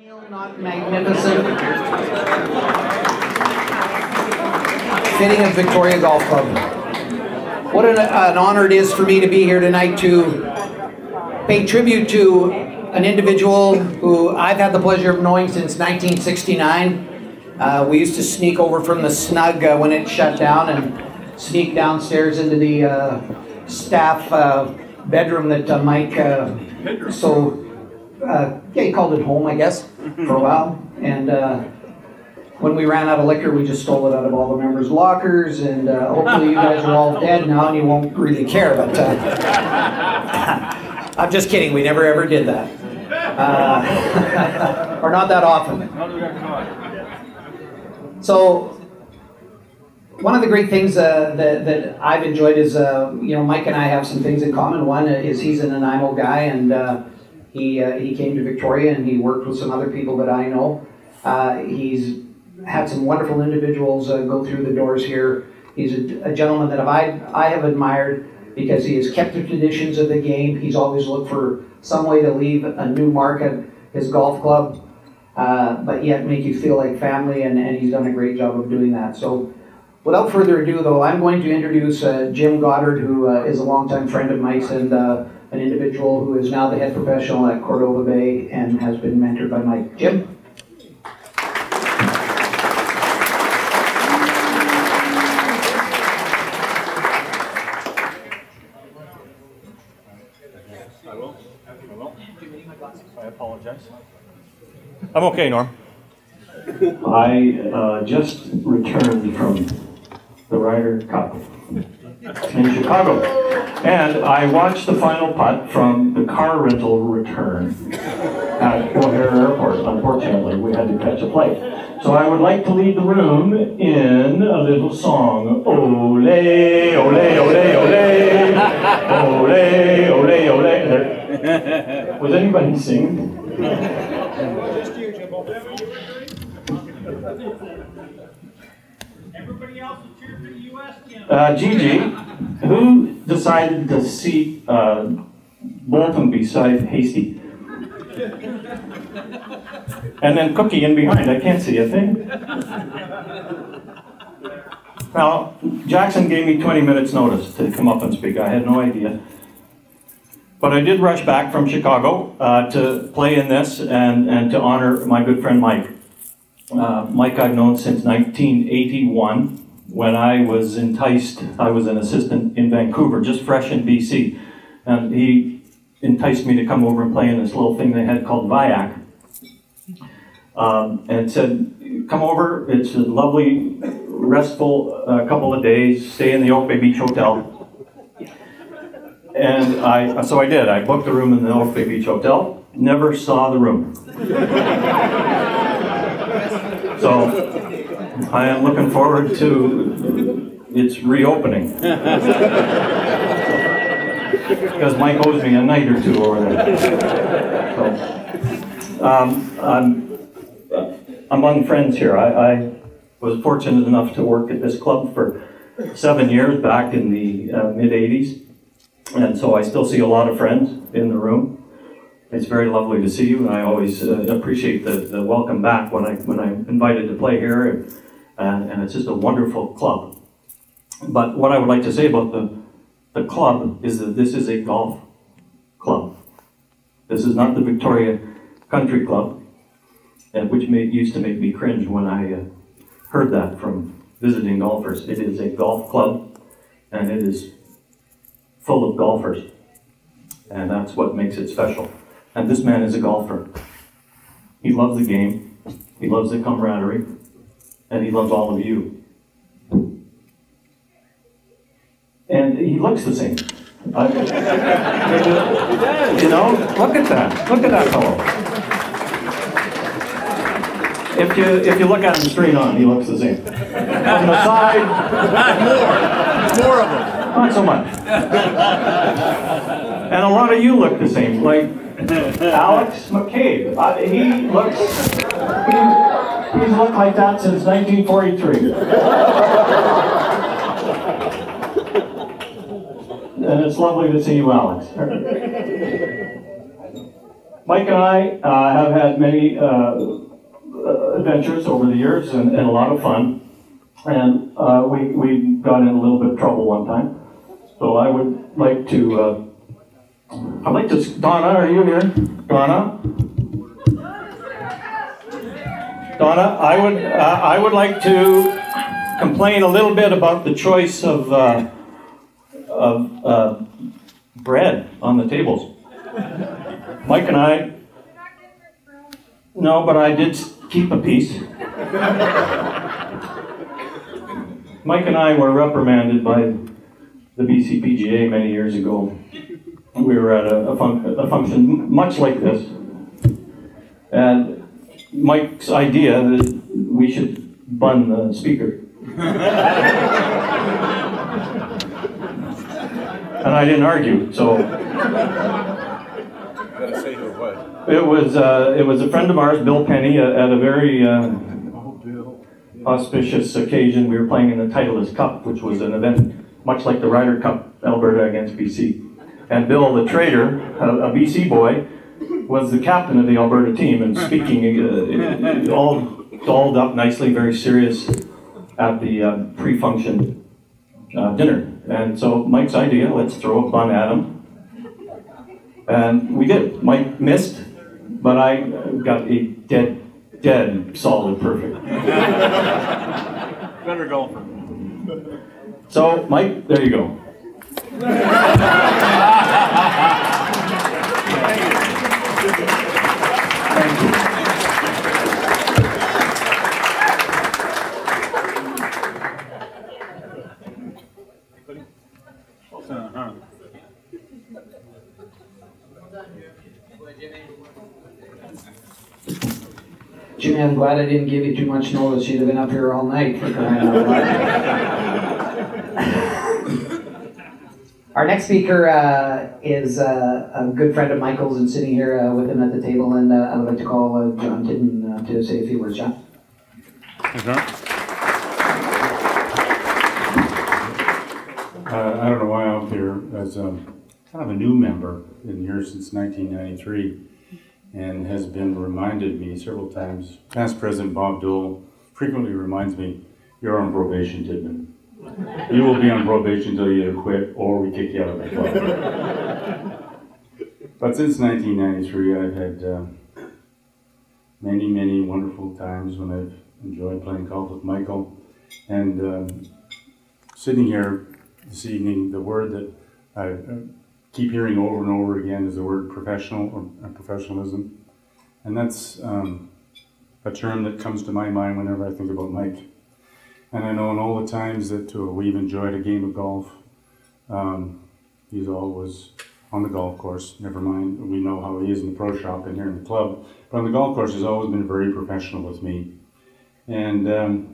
Not magnificent. Fitting of Victoria Golf Club. What an honor it is for me to be here tonight to pay tribute to an individual who I've had the pleasure of knowing since 1969. We used to sneak over from the Snug when it shut down and sneak downstairs into the staff bedroom that Mike he called it home, I guess, for a while. And when we ran out of liquor, we just stole it out of all the members' lockers. And hopefully you guys are all dead now and you won't really care. But I'm just kidding. We never ever did that. Or not that often. So one of the great things that I've enjoyed is, Mike and I have some things in common. One is he's an Nanaimo guy, and he came to Victoria and he worked with some other people that I know. He's had some wonderful individuals go through the doors here. He's a gentleman that I have admired because he has kept the traditions of the game. He's always looked for some way to leave a new mark at his golf club, but yet make you feel like family, and he's done a great job of doing that. So without further ado, though, I'm going to introduce Jim Goddard, who is a longtime friend of Mike's and an individual who is now the head professional at Cordova Bay and has been mentored by Mike. Jim? I apologize. I'm okay, Norm. I just returned from the Ryder Cup in Chicago, and I watched the final putt from the car rental return at O'Hare Airport. Unfortunately, we had to catch a flight. So I would like to lead the room in a little song. Ole, ole, ole, ole, ole, ole, ole. Was anybody singing? Just you, Jimbo. Everybody else is cheering for the U.S. Gigi, who decided to seat Bolton beside Hasty? And then Cookie in behind. I can't see a thing. Now, Jackson gave me 20 minutes notice to come up and speak. I had no idea. But I did rush back from Chicago to play in this and to honor my good friend Mike. Mike I've known since 1981 when I was enticed. I was an assistant in Vancouver, just fresh in BC. And he enticed me to come over and play in this little thing they had called Viac. And said, come over, it's a lovely, restful couple of days, stay in the Oak Bay Beach Hotel. And so I did. I booked a room in the Oak Bay Beach Hotel, never saw the room. So I am looking forward to its reopening. Because Mike owes me a night or two over there. So, I'm among friends here. I was fortunate enough to work at this club for 7 years back in the mid-'80s. And so I still see a lot of friends in the room. It's very lovely to see you, and I always appreciate the welcome back when I'm invited to play here, and it's just a wonderful club. But what I would like to say about the club is that this is a golf club. This is not the Victoria Country Club, which used to make me cringe when I heard that from visiting golfers. It is a golf club, and it is full of golfers, and that's what makes it special. And this man is a golfer. He loves the game, he loves the camaraderie, and he loves all of you. And he looks the same. You know, look at that fellow. If you look at him straight on, he looks the same. From the side, more of them. Not so much. And a lot of you look the same, like Alex McCabe. He's looked like that since 1943. And it's lovely to see you, Alex. Mike and I have had many adventures over the years and a lot of fun. And we got in a little bit of trouble one time. So I would like to, Donna, are you here? Donna? Donna, I would like to complain a little bit about the choice of bread on the tables. Mike and I, no, but I did keep a piece. Mike and I were reprimanded by the BC PGA many years ago. We were at a function much like this, and Mike's idea that we should bun the speaker. And I didn't argue, so. Gotta say who it was. It was a friend of ours, Bill Penny, at a very auspicious occasion. We were playing in the Titleist Cup, which was an event much like the Ryder Cup, Alberta against BC. And Bill, the trader, a BC boy, was the captain of the Alberta team and speaking all dolled up nicely, very serious at the pre-function dinner. And so Mike's idea, let's throw a bun at him. And we did. Mike missed, but I got a dead, solid perfect. Better golfer. So, Mike, there you go. Thank you. Jimmy, I'm glad I didn't give you too much notice. You'd have been up here all night for crying out loud. Our next speaker is a good friend of Michael's and sitting here with him at the table, and I would like to call John Tidden to say a few words. John? I don't know why I'm here as kind of a new member, been here since 1993, and has been reminded me several times. Past President Bob Dole frequently reminds me, "You're on probation, Tidman. You will be on probation until you either quit or we kick you out of the club." But since 1993, I've had many wonderful times when I've enjoyed playing golf with Michael. And sitting here this evening, the word that I keep hearing over and over again is the word professional or professionalism. And that's a term that comes to my mind whenever I think about Mike. And I know in all the times that we've enjoyed a game of golf, he's always on the golf course. Never mind, we know how he is in the pro shop and here in the club. But on the golf course, he's always been very professional with me. And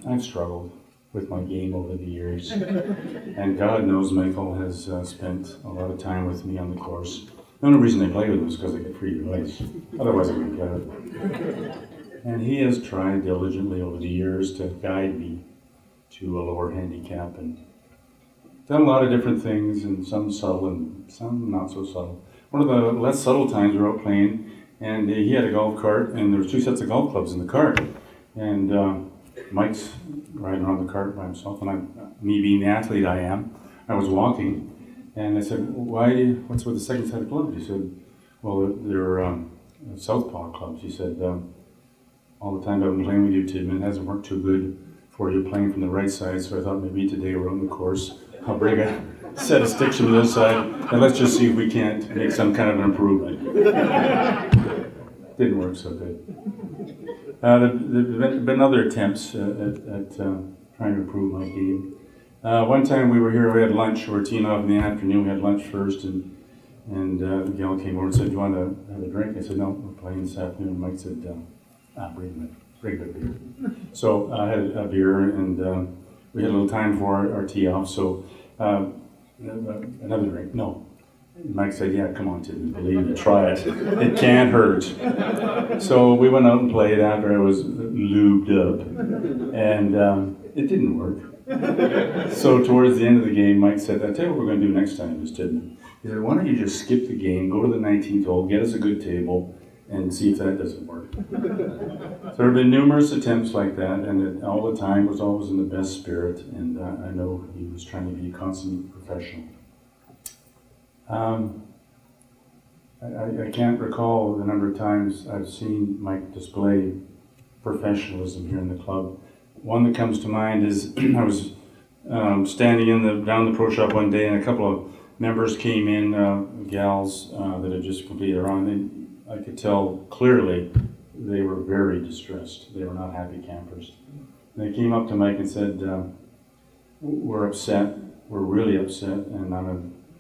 I've struggled with my game over the years. And God knows Michael has spent a lot of time with me on the course. The only reason I play with him is because I get free advice. Otherwise I wouldn't play with him. And he has tried diligently over the years to guide me to a lower handicap and done a lot of different things, and some subtle and some not so subtle. One of the less subtle times we were out playing, and he had a golf cart, and there were 2 sets of golf clubs in the cart. And Mike's riding around the cart by himself, and me being the athlete I am, I was walking, and I said, what's with the second set of clubs? He said, well, they're southpaw clubs. He said, all the time I've been playing with you, Tidman, it hasn't worked too good for you playing from the right side, so I thought maybe today we're on the course, I'll bring a set of sticks from this side, and let's just see if we can't make some kind of an improvement. Didn't work so good. There have been other attempts at trying to improve my game. One time we were here, we had lunch, we were teeing off in the afternoon, we had lunch first, and the gal came over and said, do you want to have a drink? I said, no, we're playing this afternoon. Mike said, bring a beer. So I had a beer, and we had a little time for our tee off, so another drink, no. Mike said, yeah, come on, Tidman, believe me, try it. It can't hurt. So we went out and played after I was lubed up, and it didn't work. So towards the end of the game, Mike said, I'll tell you what we're going to do next time, Tidman. He said, why don't you just skip the game, go to the 19th hole, get us a good table, and see if that doesn't work. So there have been numerous attempts like that, and all the time was always in the best spirit, and I know he was trying to be a consummate professional. I can't recall the number of times I've seen Mike display professionalism here in the club. One that comes to mind is I was standing down the pro shop one day, and a couple of members came in, gals that had just completed their run, and I could tell clearly they were very distressed. They were not happy campers. And they came up to Mike and said, we're upset, we're really upset, and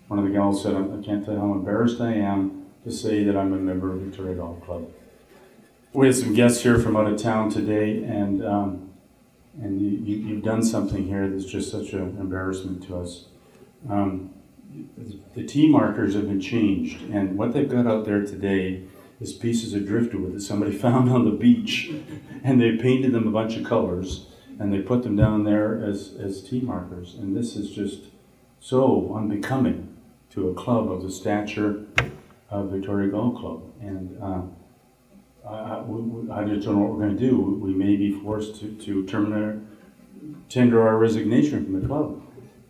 one of the gals said, I can't tell you how embarrassed I am to say that I'm a member of Victoria Golf Club. We had some guests here from out of town today, and you've done something here that's just such an embarrassment to us. The tee markers have been changed, and what they've got out there today is pieces of driftwood that somebody found on the beach, and they painted them a bunch of colors, and they put them down there as tee markers, and this is just so unbecoming to a club of the stature of Victoria Golf Club, and I just don't know what we're going to do. We may be forced to tender our resignation from the club.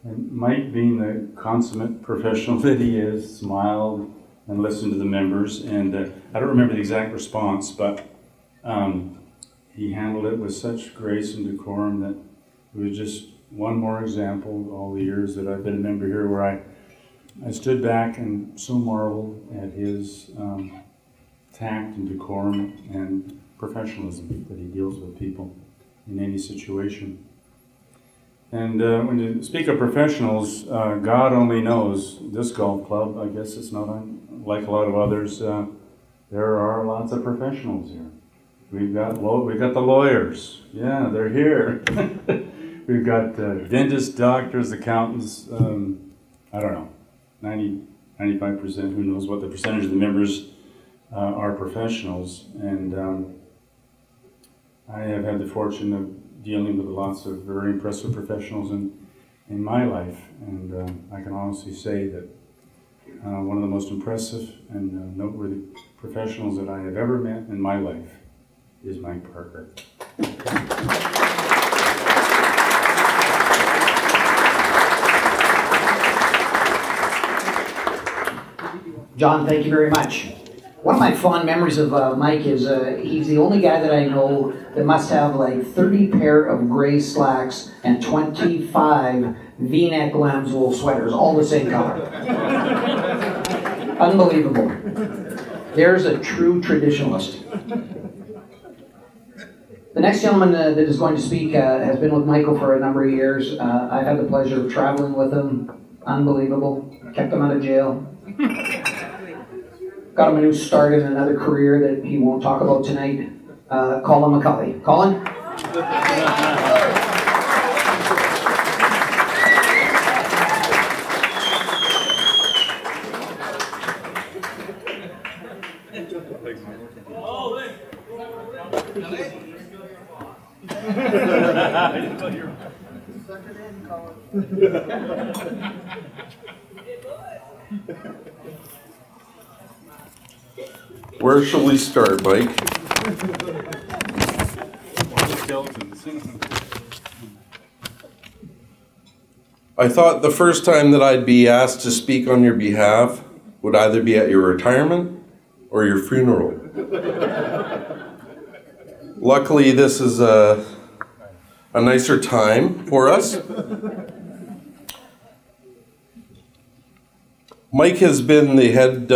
And Mike, being the consummate professional that he is, smiled and listened to the members. And I don't remember the exact response, but he handled it with such grace and decorum that it was just one more example of all the years that I've been a member here where I stood back and so marveled at his tact and decorum and professionalism that he deals with people in any situation. And when you speak of professionals, God only knows this golf club. I guess it's not like a lot of others. There are lots of professionals here. We've got the lawyers. Yeah, they're here. We've got dentists, doctors, accountants. I don't know, 95%. Who knows what the percentage of the members are professionals, and I have had the fortune of dealing with lots of very impressive professionals in my life, and I can honestly say that one of the most impressive and noteworthy professionals that I have ever met in my life is Mike Parker. John, thank you very much. One of my fond memories of Mike is he's the only guy that I know that must have like 30 pair of gray slacks and 25 V-neck lamb's wool sweaters, all the same color. Unbelievable. There's a true traditionalist. The next gentleman that is going to speak has been with Michael for a number of years. I've had the pleasure of traveling with him. Unbelievable. Kept him out of jail. Got him a new start in another career that he won't talk about tonight. Colin McCulley. Colin? Where shall we start, Mike? I thought the first time that I'd be asked to speak on your behalf would either be at your retirement or your funeral. Luckily, this is a nicer time for us. Mike has been the head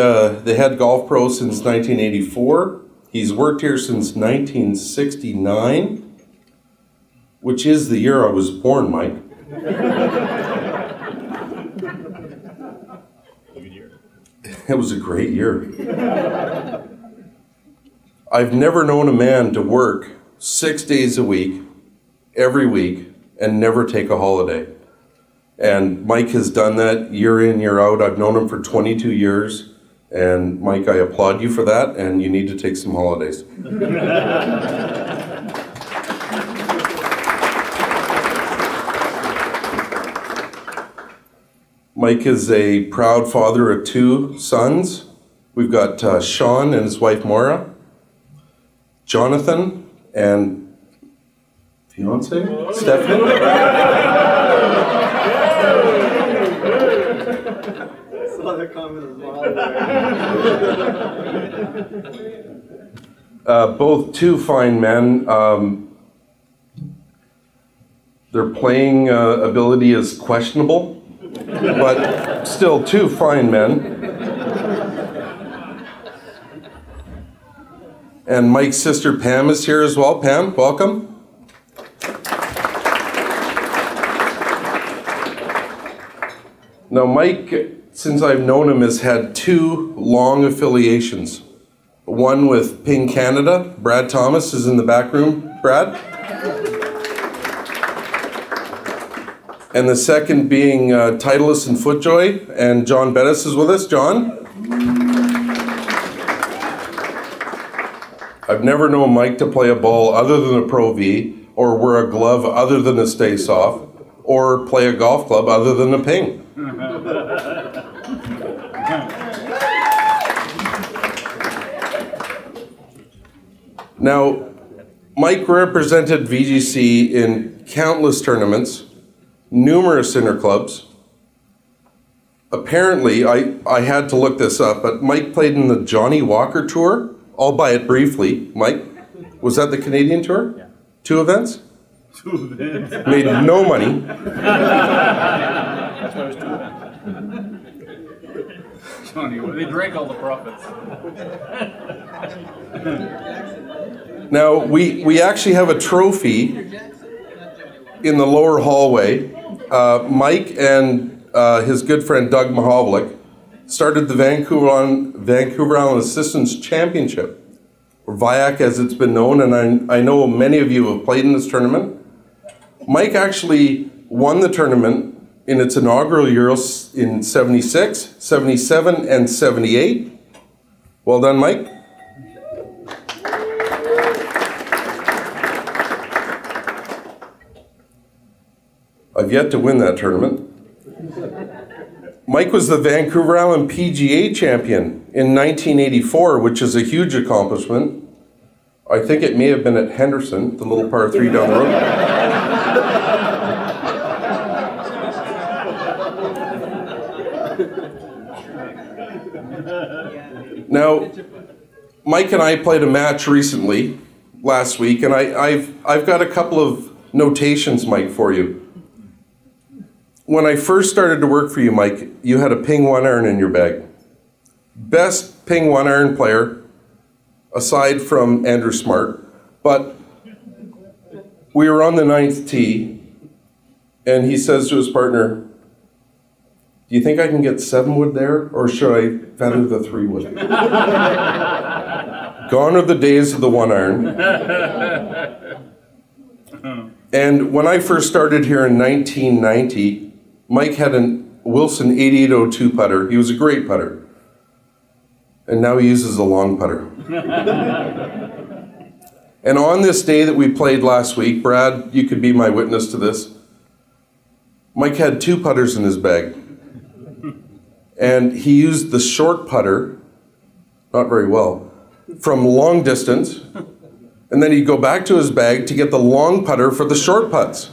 golf pro since 1984. He's worked here since 1969, which is the year I was born, Mike. It was a great year. I've never known a man to work 6 days a week, every week, and never take a holiday. And Mike has done that year in, year out. I've known him for 22 years. And Mike, I applaud you for that, and you need to take some holidays. Mike is a proud father of 2 sons. We've got Sean and his wife Maura, Jonathan and fiance Stephanie. Saw that comment as well. Both two fine men. Their playing ability is questionable, but still two fine men. And Mike's sister Pam is here as well. Pam, welcome. Now Mike, since I've known him, has had two long affiliations. One with Ping Canada. Brad Thomas is in the back room. Brad? And the second being Titleist and Footjoy. And John Bettis is with us. John? I've never known Mike to play a ball other than a Pro V, or wear a glove other than a Stay Soft, or play a golf club other than a Ping. Now, Mike represented VGC in countless tournaments, numerous interclubs. Apparently, I had to look this up, but Mike played in the Johnny Walker Tour. I'll buy it briefly. Mike, was that the Canadian Tour? Yeah. 2 events? 2 events. Made no money. That's why it was 2 events. Johnny, they drank all the profits. Now, we actually have a trophy in the lower hallway. Mike and his good friend Doug Mahovlik started the Vancouver Island Assistance Championship, or VIAC as it's been known, and I know many of you have played in this tournament. Mike actually won the tournament in its inaugural year in 76, 77, and 78. Well done, Mike. I've yet to win that tournament. Mike was the Vancouver Island PGA champion in 1984, which is a huge accomplishment. I think it may have been at Henderson, the little par 3 down the road. Now, Mike and I played a match recently, last week, and I've got a couple of notations, Mike, for you. When I first started to work for you, Mike, you had a Ping 1 iron in your bag. Best Ping 1 iron player, aside from Andrew Smart. But we were on the 9th tee, and he says to his partner, "Do you think I can get 7 wood there, or should I feather the 3 wood?" Gone are the days of the 1 iron. And when I first started here in 1990, Mike had a Wilson 8802 putter. He was a great putter. And now he uses a long putter. And on this day that we played last week, Brad, you could be my witness to this, Mike had 2 putters in his bag. And he used the short putter, not very well, from long distance, and then he'd go back to his bag to get the long putter for the short putts.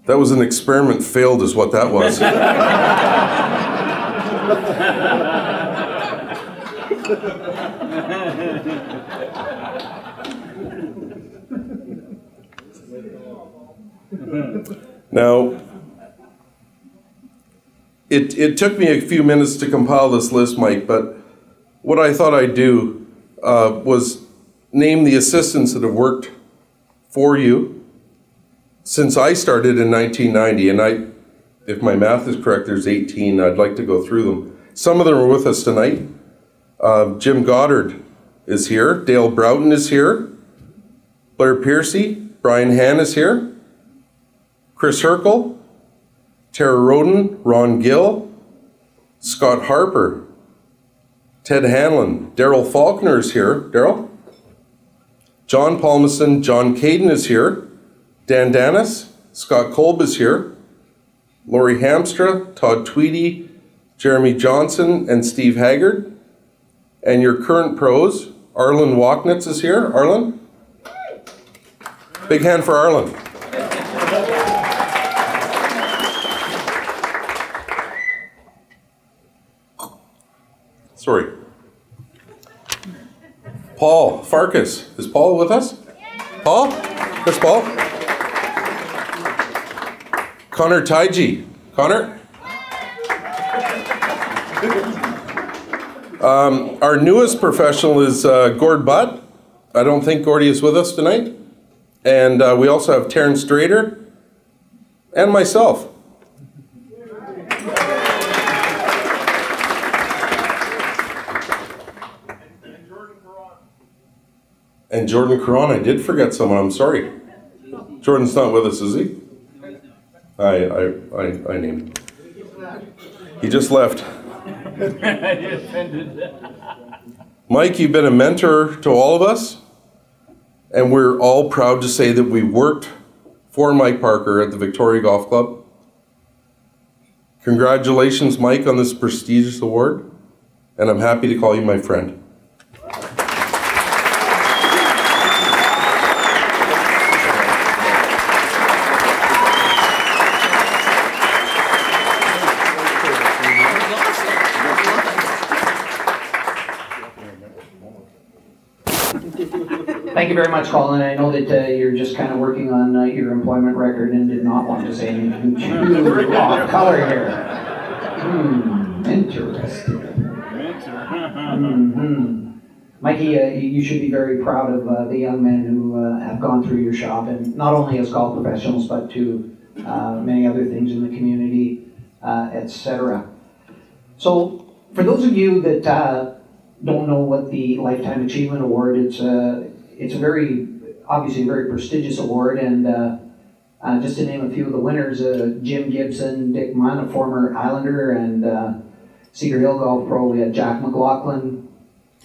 That was an experiment failed is what that was. Now, it took me a few minutes to compile this list, Mike, but what I thought I'd do was name the assistants that have worked for you since I started in 1990, and if my math is correct, there's 18. I'd like to go through them. Some of them are with us tonight. Jim Goddard is here. Dale Broughton is here. Blair Piercy. Brian Hann is here. Chris Herkel. Tara Roden. Ron Gill. Scott Harper. Ted Hanlon. Daryl Faulkner is here. Daryl. John Palmeson. John Caden is here. Dan Danis. Scott Kolb is here. Laurie Hamstra. Todd Tweedy. Jeremy Johnson and Steve Haggard. And your current pros Arlen Walknitz is here. Arlen? Big hand for Arlen. Sorry. Paul Farkas. Is Paul with us? Paul? There's Paul. Connor Taiji. Connor? Our newest professional is Gord Butt. I don't think Gordy is with us tonight. And we also have Terrence Strader and myself. And Jordan Caron, I did forget someone, I'm sorry. Jordan's not with us, is he? I named him. He just left. Mike, you've been a mentor to all of us, and we're all proud to say that we worked for Mike Parker at the Victoria Golf Club. Congratulations, Mike, on this prestigious award, and I'm happy to call you my friend. Thank you very much, Colin. I know that you're just kind of working on your employment record and did not want to say anything too off color here. Interesting. Mikey, you should be very proud of the young men who have gone through your shop, and not only as golf professionals, but to many other things in the community, etc. So, for those of you that don't know what the Lifetime Achievement Award, it's a very, obviously a very prestigious award, and just to name a few of the winners, Jim Gibson, Dick Munn, a former Islander, and Cedar Hill Golf Pro, we had Jack McLaughlin,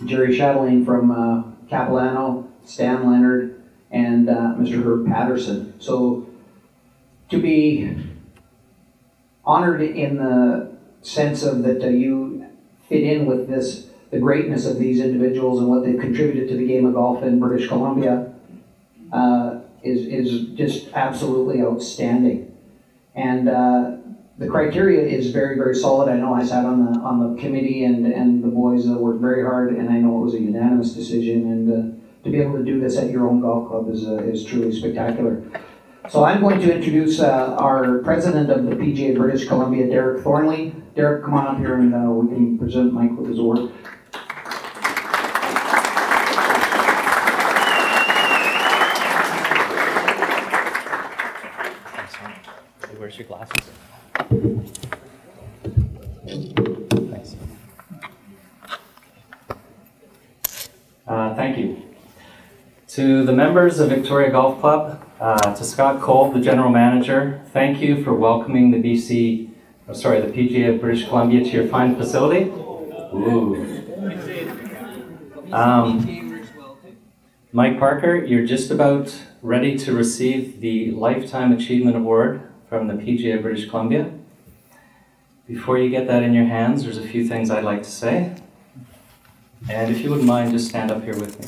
Jerry Chatelaine from Capilano, Stan Leonard, and Mr. Herb Patterson. So to be honored in the sense of that you fit in with this, the greatness of these individuals and what they've contributed to the game of golf in British Columbia is just absolutely outstanding. And the criteria is very, very solid. I know I sat on the committee, and the boys worked very hard, and I know it was a unanimous decision. And to be able to do this at your own golf club is truly spectacular. So I'm going to introduce our president of the PGA British Columbia, Derek Thornley. Derek, come on up here, and we can present Mike with his award. Where's your glasses? Thanks. Thank you. To the members of Victoria Golf Club, to Scott Cole, the General Manager, thank you for welcoming the PGA of British Columbia to your fine facility. Ooh. Mike Parker, you're just about ready to receive the Lifetime Achievement Award from the PGA of British Columbia. Before you get that in your hands, there's a few things I'd like to say. And if you wouldn't mind, just stand up here with me,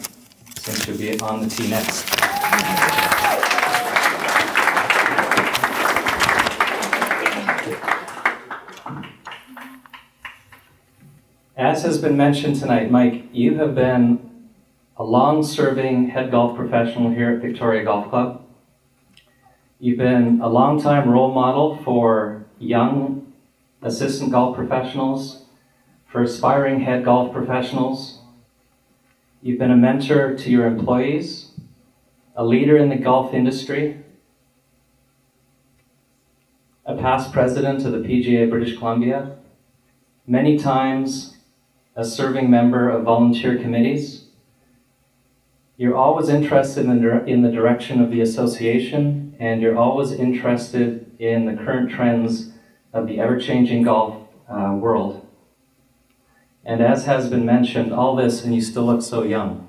since you'll be on the tee next. As has been mentioned tonight, Mike, you have been a long-serving head golf professional here at Victoria Golf Club. You've been a long-time role model for young assistant golf professionals, for aspiring head golf professionals. You've been a mentor to your employees, a leader in the golf industry, a past president of the PGA British Columbia, many times a serving member of volunteer committees. You're always interested in the direction of the association, and you're always interested in the current trends of the ever-changing golf world. And as has been mentioned, all this, and you still look so young.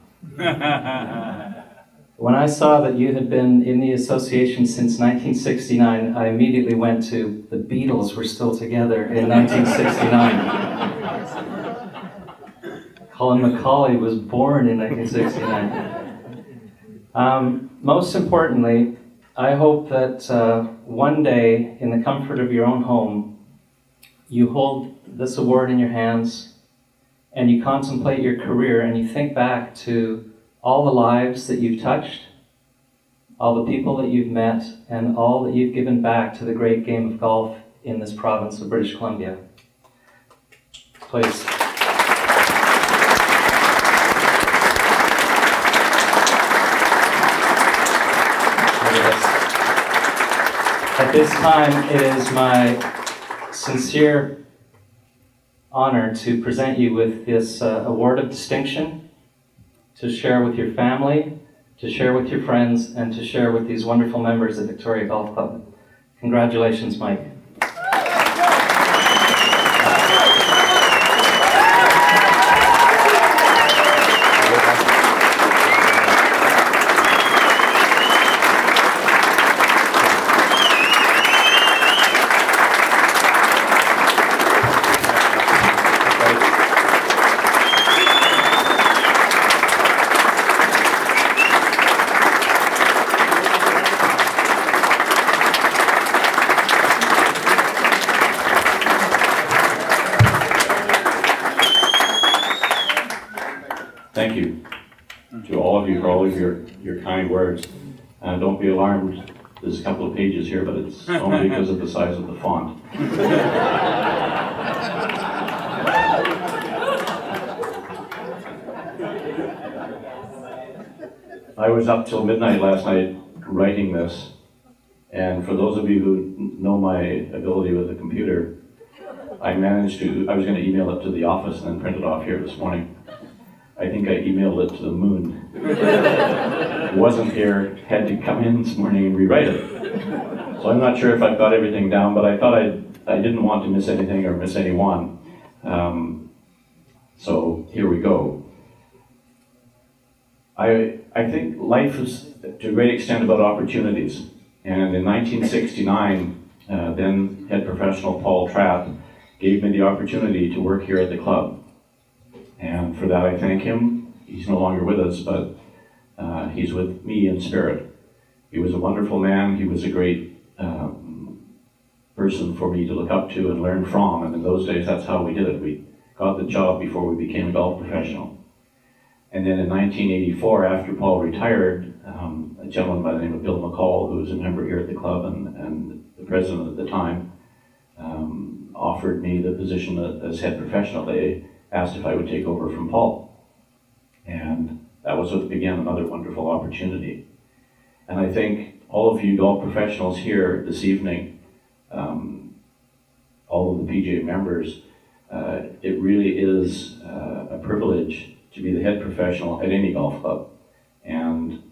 When I saw that you had been in the association since 1969, I immediately went to the Beatles were still together in 1969. Colin McCauley was born in 1969. Most importantly, I hope that one day, in the comfort of your own home, you hold this award in your hands and you contemplate your career and you think back to all the lives that you've touched, all the people that you've met, and all that you've given back to the great game of golf in this province of British Columbia. Please. At this time, it is my sincere honor to present you with this award of distinction, to share with your family, to share with your friends, and to share with these wonderful members of Victoria Golf Club. Congratulations, Mike. Thank you to all of you for all of your kind words. Don't be alarmed, there's a couple of pages here, but it's only because of the size of the font. I was up till midnight last night writing this, and for those of you who know my ability with a computer, I was going to email it to the office and then print it off here this morning. I think I emailed it to the moon. Wasn't here, had to come in this morning and rewrite it. So I'm not sure if I've got everything down, but I thought I didn't want to miss anything or miss anyone. So here we go. I think life is to a great extent about opportunities. And in 1969, then head professional Paul Trapp gave me the opportunity to work here at the club. And for that I thank him. He's no longer with us, but he's with me in spirit. He was a wonderful man. He was a great person for me to look up to and learn from. And in those days, that's how we did it. We got the job before we became a golf professional. And then in 1984, after Paul retired, a gentleman by the name of Bill McCall, who was a member here at the club and the president at the time, offered me the position as head professional. They asked if I would take over from Paul. And that was what began another wonderful opportunity. And I think all of you golf professionals here this evening, all of the PGA members, it really is a privilege to be the head professional at any golf club. And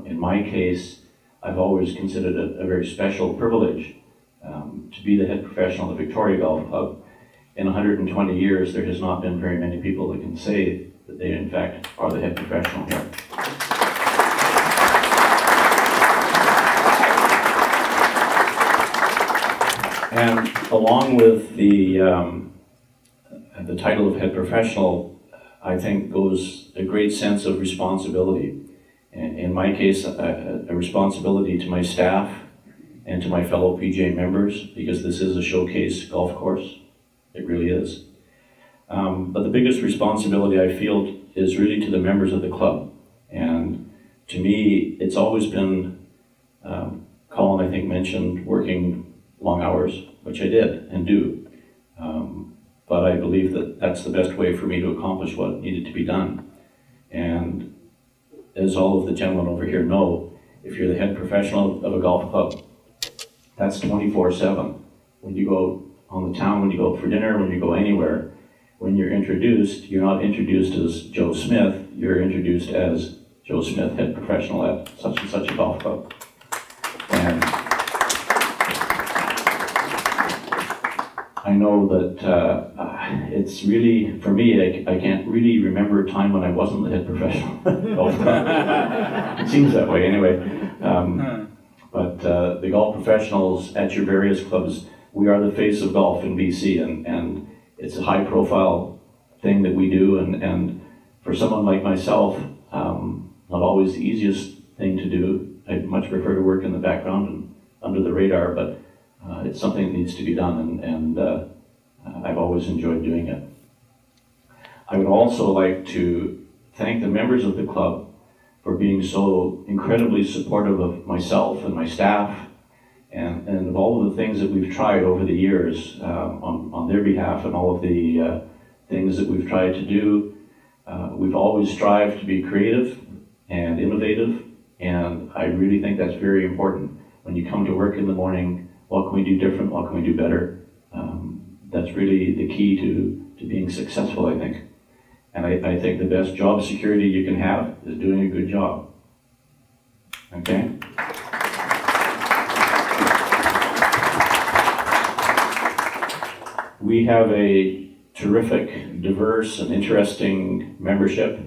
in my case, I've always considered it a very special privilege to be the head professional of the Victoria Golf Club. In 120 years, there has not been very many people that can say that they, in fact, are the head professional here. And along with the title of head professional, I think goes a great sense of responsibility. In my case, a responsibility to my staff and to my fellow PGA members, because this is a showcase golf course. It really is. But the biggest responsibility I feel is really to the members of the club. And to me, it's always been, Colin, I think, mentioned working long hours, which I did and do. But I believe that that's the best way for me to accomplish what needed to be done. And as all of the gentlemen over here know, if you're the head professional of a golf club, that's 24/7. When you go on the town, when you go out for dinner, when you go anywhere, when you're introduced, you're not introduced as Joe Smith, you're introduced as Joe Smith, head professional at such and such a golf club. And I know that it's really, for me, I can't really remember a time when I wasn't the head professional golf club. It seems that way anyway. But the golf professionals at your various clubs, we are the face of golf in BC, and it's a high-profile thing that we do, and for someone like myself, not always the easiest thing to do. I'd much prefer to work in the background and under the radar, but it's something that needs to be done, and I've always enjoyed doing it. I would also like to thank the members of the club for being so incredibly supportive of myself and my staff, and of all of the things that we've tried over the years on their behalf, and all of the things that we've tried to do. We've always strived to be creative and innovative, and I really think that's very important. When you come to work in the morning, what can we do different, what can we do better? That's really the key to being successful, I think. And I think the best job security you can have is doing a good job. Okay? We have a terrific, diverse, and interesting membership,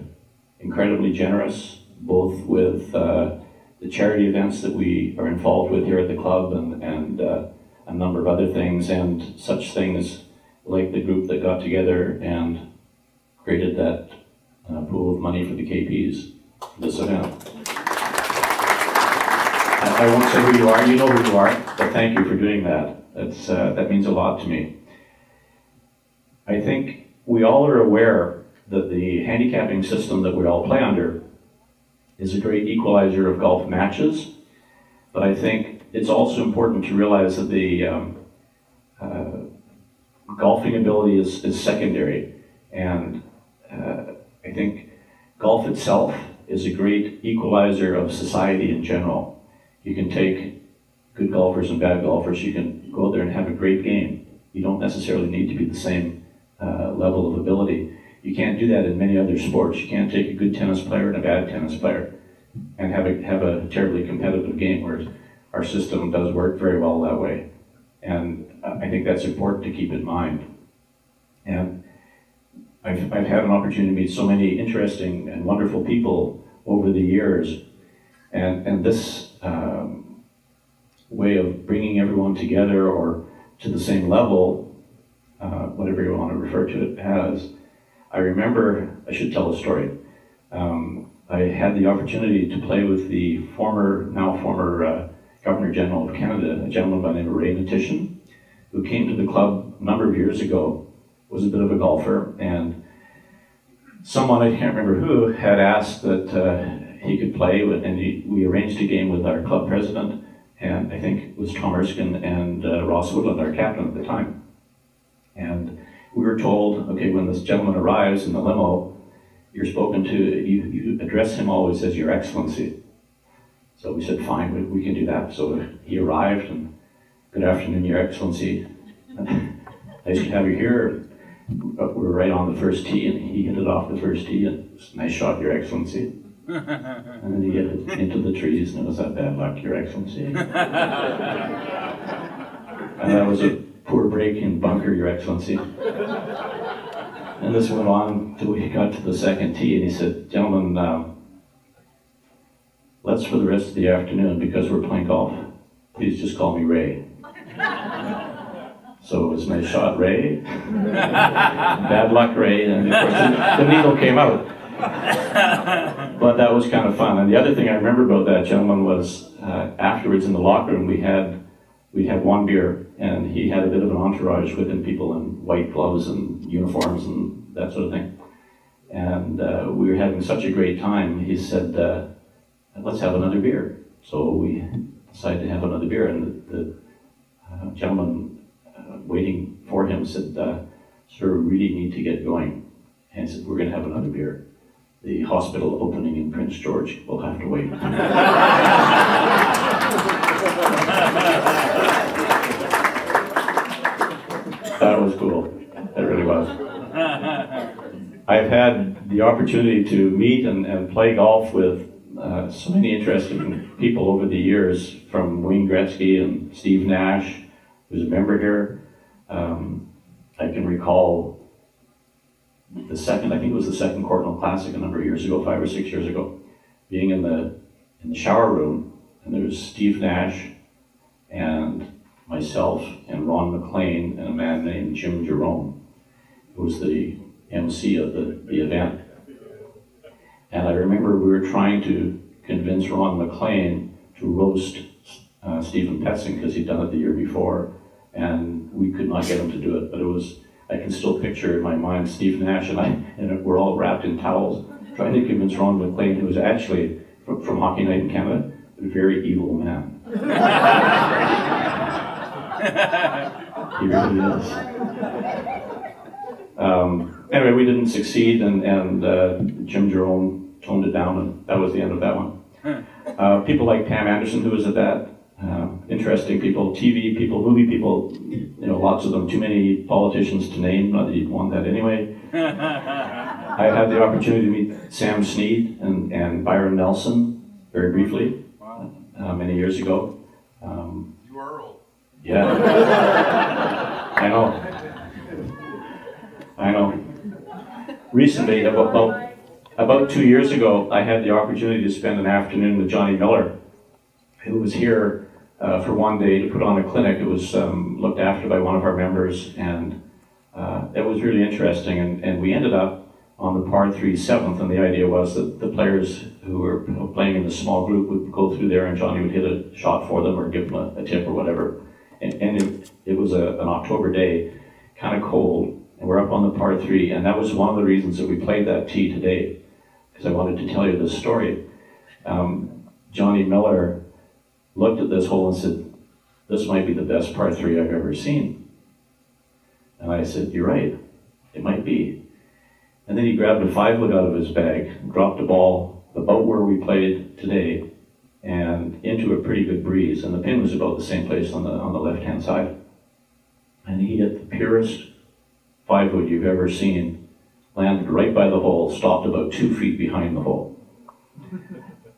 incredibly generous, both with the charity events that we are involved with here at the club, and a number of other things, and such things like the group that got together and created that pool of money for the KPs for this event. I won't say who you are, you know who you are, but thank you for doing that. That means a lot to me. I think we all are aware that the handicapping system that we all play under is a great equalizer of golf matches, but I think it's also important to realize that the golfing ability is secondary, and I think golf itself is a great equalizer of society in general. You can take good golfers and bad golfers, you can go out there and have a great game. You don't necessarily need to be the same level of ability. You can't do that in many other sports. You can't take a good tennis player and a bad tennis player and have a terribly competitive game, whereas our system does work very well that way. And I think that's important to keep in mind. And I've had an opportunity to meet so many interesting and wonderful people over the years, and this way of bringing everyone together or to the same level, whatever you want to refer to it as. I remember, I should tell a story. I had the opportunity to play with the now former Governor General of Canada, a gentleman by the name of Ray Natition, who came to the club a number of years ago, was a bit of a golfer, and someone, I can't remember who, had asked that he could play, and we arranged a game with our club president, and I think it was Tom Erskine and Ross Woodland, our captain at the time. And we were told, okay, when this gentleman arrives in the limo, you're spoken to, you address him always as Your Excellency. So we said, fine, we can do that. So he arrived, and good afternoon, Your Excellency. Nice to have you here. We were right on the first tee, and he hit it off the first tee, and nice shot, Your Excellency. And then he hit it into the trees, and it was that bad luck, Your Excellency. And that was a poor break in bunker, Your Excellency. And this went on till we got to the second tee, and he said, gentlemen, let's for the rest of the afternoon, because we're playing golf, please just call me Ray. So it was nice shot, Ray. Bad luck, Ray. And of course the needle came out. But that was kind of fun. And the other thing I remember about that gentleman was afterwards in the locker room we'd have one beer, and he had a bit of an entourage with him, people in white gloves and uniforms and that sort of thing. And we were having such a great time. He said, let's have another beer. So we decided to have another beer, and the gentleman waiting for him said, sir, we really need to get going. And he said, we're going to have another beer. The hospital opening in Prince George will have to wait. That was cool. That really was. I've had the opportunity to meet and play golf with so many interesting people over the years, from Wayne Gretzky and Steve Nash, who's a member here. I can recall I think it was the second Cornwall Classic a number of years ago, 5 or 6 years ago, being in the shower room, and there was Steve Nash and myself and Ron McLean and a man named Jim Jerome, who was the MC of the event. And I remember we were trying to convince Ron McLean to roast Stephen Petzing because he'd done it the year before, and we could not get him to do it. But it was, I can still picture in my mind Steve Nash and I, and we're all wrapped in towels, trying to convince Ron McLean, who was actually from Hockey Night in Canada, a very evil man. He really is. Anyway, we didn't succeed, and Jim Jerome toned it down, and that was the end of that one. People like Pam Anderson, who was at that, interesting people, TV people, movie people, lots of them, too many politicians to name, not that you'd want that anyway. I had the opportunity to meet Sam Snead and Byron Nelson very briefly, many years ago. You are old. Yeah. I know. Recently, about 2 years ago, I had the opportunity to spend an afternoon with Johnny Miller, who was here for one day to put on a clinic. It was looked after by one of our members, and it was really interesting. And we ended up on the par 3 7th, and the idea was that the players who were playing in the small group would go through there, and Johnny would hit a shot for them or give them a tip or whatever. And it was an October day, kind of cold. And we're up on the par 3, and that was one of the reasons that we played that tee today, because I wanted to tell you this story. Johnny Miller looked at this hole and said, "This might be the best par 3 I've ever seen." And I said, "You're right, it might be." And then he grabbed a 5-wood out of his bag, dropped a ball about where we played today, and into a pretty good breeze. And the pin was about the same place on the left-hand side. And he hit the purest 5-wood you've ever seen, landed right by the hole, stopped about 2 feet behind the hole.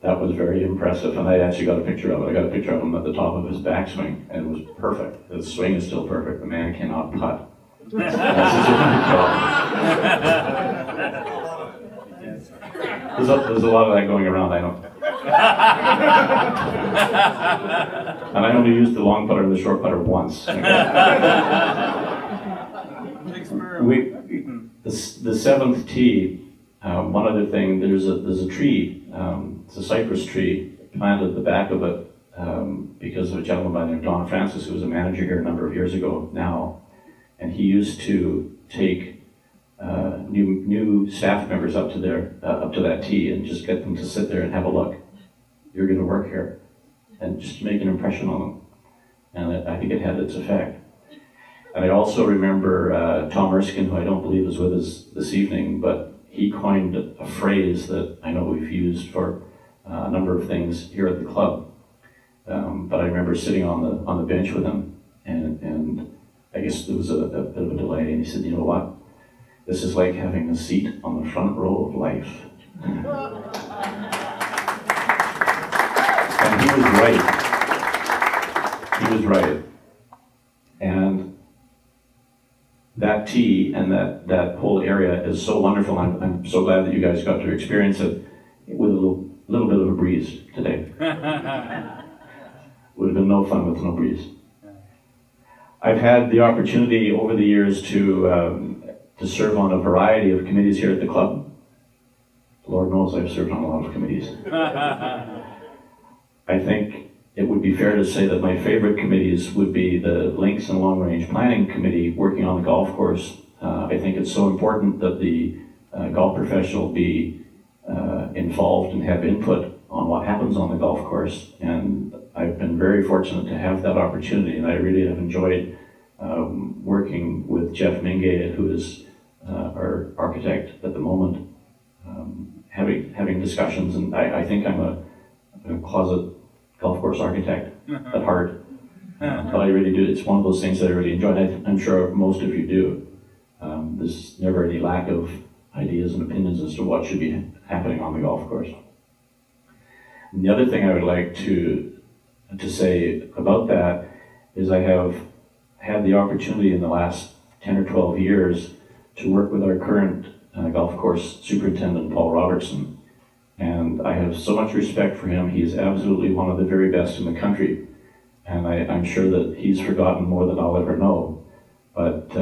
That was very impressive, and I actually got a picture of it. I got a picture of him at the top of his backswing, and it was perfect. His swing is still perfect. The man cannot putt. That's his only problem. There's a lot of that going around, I know. And I only used the long putter and the short putter once. The 7th tee, one other thing, there's a tree, it's a cypress tree, planted at the back of it because of a gentleman by the name of Don Francis, who was a manager here a number of years ago now, and he used to take new staff members up to that tee and just get them to sit there and have a look. You're going to work here, and just make an impression on them, and I think it had its effect. And I also remember Tom Erskine, who I don't believe is with us this evening, but he coined a phrase that I know we've used for a number of things here at the club. But I remember sitting on the bench with him, and I guess there was a bit of a delay, and he said, "You know what? This is like having a seat on the front row of life." And he was right. He was right. And that tee and that whole area is so wonderful. I'm so glad that you guys got to experience it with a little bit of a breeze today. Would have been no fun with no breeze. I've had the opportunity over the years to serve on a variety of committees here at the club. Lord knows I've served on a lot of committees. I think it would be fair to say that my favorite committees would be the Links and Long Range Planning Committee working on the golf course. I think it's so important that the golf professional be involved and have input on what happens on the golf course. And I've been very fortunate to have that opportunity, and I really have enjoyed working with Jeff Mingay, who is our architect at the moment, having discussions. And I think I'm a closet golf course architect at heart, but I really do. It's one of those things that I really enjoy, and I'm sure most of you do. There's never any lack of ideas and opinions as to what should be happening on the golf course. And the other thing I would like to say about that is I have had the opportunity in the last 10 or 12 years to work with our current golf course superintendent, Paul Robertson. And I have so much respect for him. He is absolutely one of the very best in the country. And I'm sure that he's forgotten more than I'll ever know. But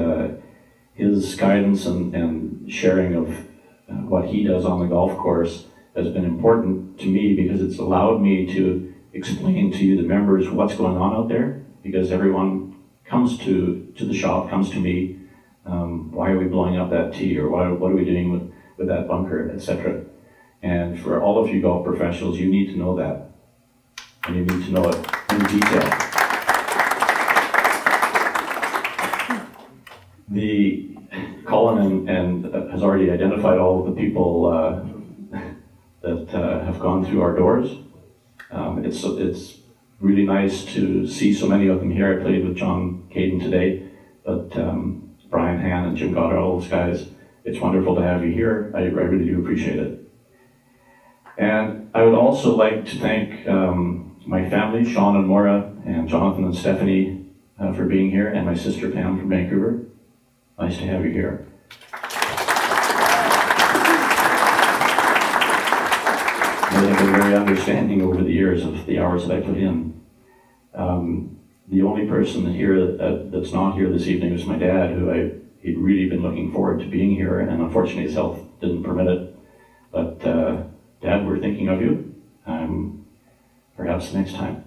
his guidance and sharing of what he does on the golf course has been important to me, because it's allowed me to explain to you, the members, what's going on out there, because everyone comes to the shop, comes to me, why are we blowing up that tee, or what are we doing with that bunker, etc. And for all of you golf professionals, you need to know that, and you need to know it in detail. Colin has already identified all of the people that have gone through our doors. It's really nice to see so many of them here. I played with John Caden today, but Brian Han and Jim Goddard, all those guys, it's wonderful to have you here. I really do appreciate it. And I would also like to thank my family, Sean and Maura, and Jonathan and Stephanie, for being here, and my sister Pam from Vancouver. Nice to have you here. They have been very understanding over the years of the hours that I put in. The only person here that's not here this evening is my dad, who he'd really been looking forward to being here, and unfortunately his health didn't permit it. But Dad, we're thinking of you. Perhaps next time.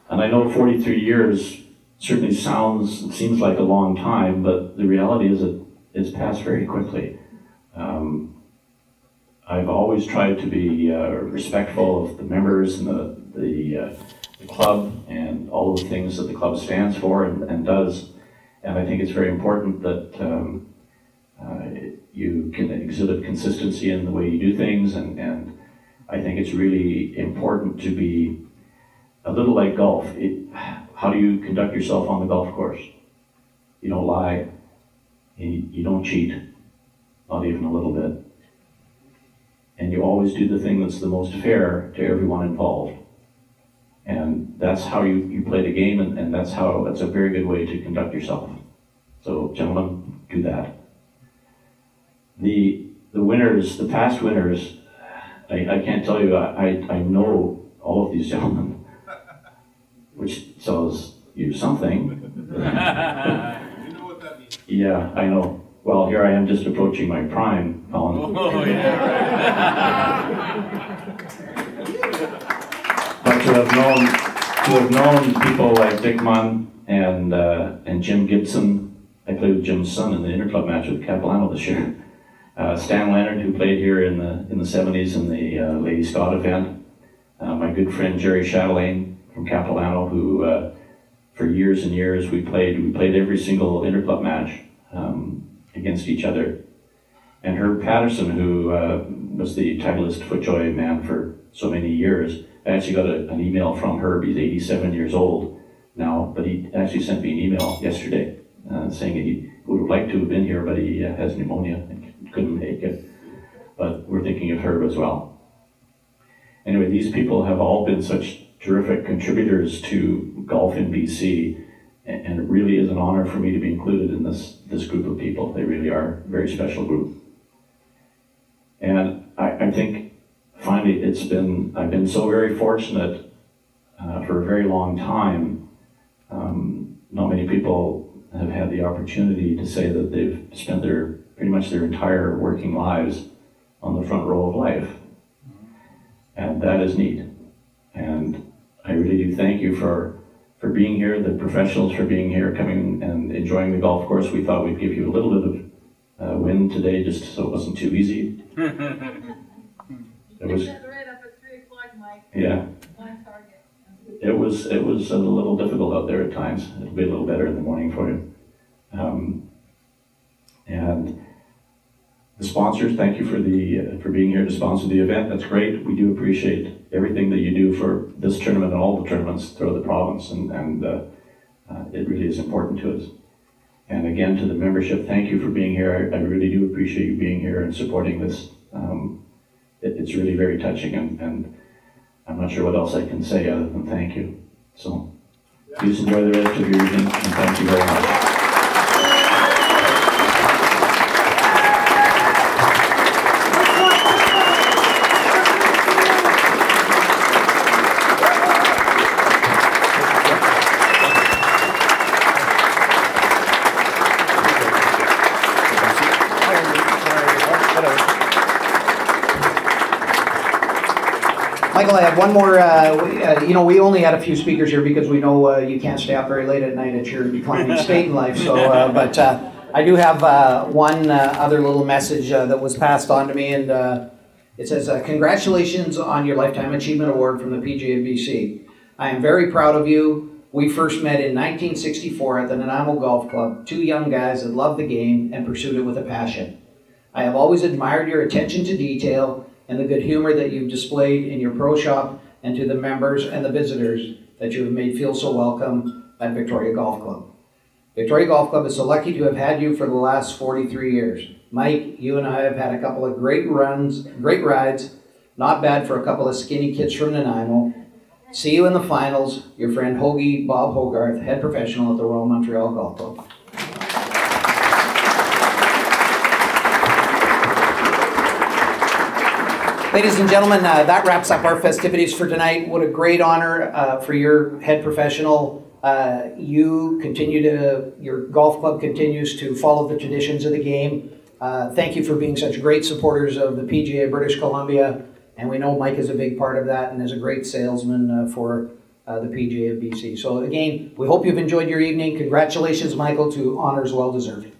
And I know 43 years certainly seems like a long time, but the reality is it's passed very quickly. I've always tried to be respectful of the members and the club and all of the things that the club stands for and does. And I think it's very important that you can exhibit consistency in the way you do things, and I think it's really important to be a little like golf. How do you conduct yourself on the golf course? You don't lie, you don't cheat, not even a little bit. And you always do the thing that's the most fair to everyone involved. And that's how you play the game, and that's a very good way to conduct yourself. So gentlemen, do that. The winners, the past winners, I can't tell you, I know all of these gentlemen, which tells you something. You know what that means. Yeah, I know. Well, here I am just approaching my prime, Colin. Oh, yeah. But to have known people like Dick Munn and Jim Gibson. I played with Jim's son in the interclub match with Capilano this year. Stan Leonard, who played here in the 70s in the Lady Scott event. My good friend Jerry Chatelaine from Capilano, who for years and years we played every single interclub match against each other. And Herb Patterson, who was the Titleist FootJoy man for so many years. I actually got an email from Herb. He's 87 years old now, but he actually sent me an email yesterday saying that he would have liked to have been here, but he has pneumonia and couldn't make it. But we're thinking of Herb as well. Anyway, these people have all been such terrific contributors to golf in BC, and it really is an honor for me to be included in this group of people. They really are a very special group. And I think finally I've been so very fortunate for a very long time. Not many people have had the opportunity to say that they've spent pretty much their entire working lives on the front row of life. And that is neat. And I really do thank you for being here, the professionals for being here, coming and enjoying the golf course. We thought we'd give you a little bit of win today, just so it wasn't too easy. It was right up at 3 o'clock, Mike. Yeah. On target. It was a little difficult out there at times. It'll be a little better in the morning for you. And the sponsors, thank you for being here to sponsor the event. That's great. We do appreciate everything that you do for this tournament and all the tournaments throughout the province, and it really is important to us. And again, to the membership, thank you for being here. I really do appreciate you being here and supporting this. It's really very touching, and I'm not sure what else I can say other than thank you. So please enjoy the rest of your evening, and thank you very much. Michael, I have one more. We only had a few speakers here because we know you can't stay up very late at night at your declining state in life. So, but I do have one other little message that was passed on to me, and it says, "Congratulations on your Lifetime Achievement Award from the PGA of BC. I am very proud of you. We first met in 1964 at the Nanaimo Golf Club, two young guys that loved the game and pursued it with a passion. I have always admired your attention to detail and the good humor that you've displayed in your pro shop, and to the members and the visitors that you have made feel so welcome at Victoria Golf Club. Victoria Golf Club is so lucky to have had you for the last 43 years. Mike, you and I have had a couple of great rides, not bad for a couple of skinny kids from Nanaimo. See you in the finals, your friend Hoagie Bob Hogarth, head professional at the Royal Montreal Golf Club." Ladies and gentlemen, that wraps up our festivities for tonight. What a great honor for your head professional. Your golf club continues to follow the traditions of the game. Thank you for being such great supporters of the PGA of British Columbia. And we know Mike is a big part of that and is a great salesman for the PGA of BC. So again, we hope you've enjoyed your evening. Congratulations, Michael, to honors well deserved.